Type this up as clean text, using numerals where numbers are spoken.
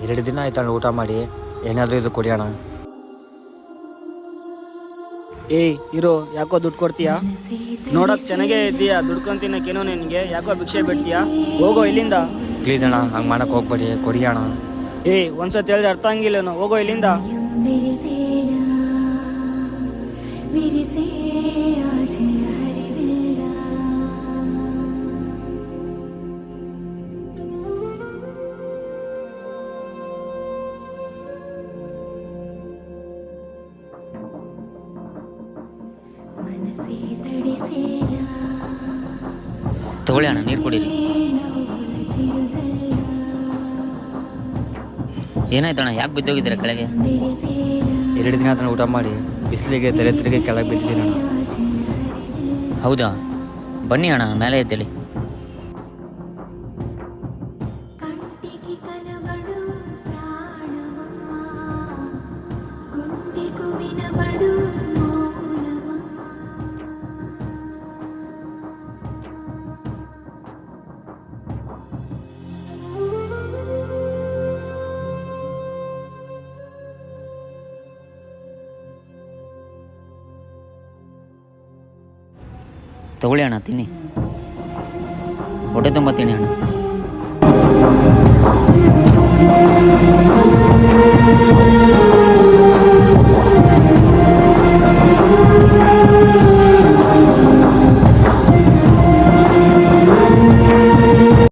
2 ದಿನ ಆಯ್ತಣ್ಣ ಊಟ ಮಾಡಿ, ಏನಾದರೂ ಇದು ಕೊಡಿ ಅಣ್ಣ. ಏಯ್ ಇರೋ, ಯಾಕೋ ದುಡ್ಡು ಕೊಡ್ತೀಯಾ? ನೋಡಕ್ ಚೆನ್ನಾಗೇ ಇದ್ದೀಯಾ, ದುಡ್ಕೊಂಡು ತಿನ್ನಕ್ಕೇನೋ ನಿನಗೆ, ಯಾಕೋ ಭಿಕ್ಷೆ ಬಿಡ್ತೀಯಾ? ಹೋಗೋ ಇಲ್ಲಿಂದ. ಪ್ಲೀಸ್ ಅಣ್ಣ, ಹಂಗೆ ಮಾಡಕ್ಕೆ ಹೋಗ್ಬೇಡಿ, ಕೊಡಿ ಅಣ್ಣ. ಏಯ್ ಒಂದ್ಸತಿ ಹೇಳಿದ್ರೆ ಅರ್ಥ ಹಂಗಿಲ್ಲೇನೋ, ಹೋಗೋ ಇಲ್ಲಿಂದ. ತಗೊಳ್ಳಿ ಅಣ್ಣ, ನೀರು ಕುಡೀರಿ. ಏನಾಯ್ತಣ್ಣ, ಯಾಕೆ ಬಿದ್ದೋಗಿದ್ದೀರಾ ಕೆಳಗೆ? 2 ದಿನ ಆಯ್ತಣ್ಣ ಊಟ ಮಾಡಿ, ಬಿಸಿಲಿಗೆ ತಲೆ ತಿರುಗಿ ಕೆಳಗೆ ಬಿದ್ದಿದ್ದೀನಿ ಅಣ್ಣ. ಹೌದಾ, ಬನ್ನಿ ಅಣ್ಣ, ಮೇಲೆ ಎದ್ದೇಳಿ. ತಗೊಳ್ಳಿ ಅಣ್ಣ, ತಿನ್ನಿ, ಹೊಟ್ಟೆ ತುಂಬ ತಿನ್ನಿ ಅಣ್ಣ.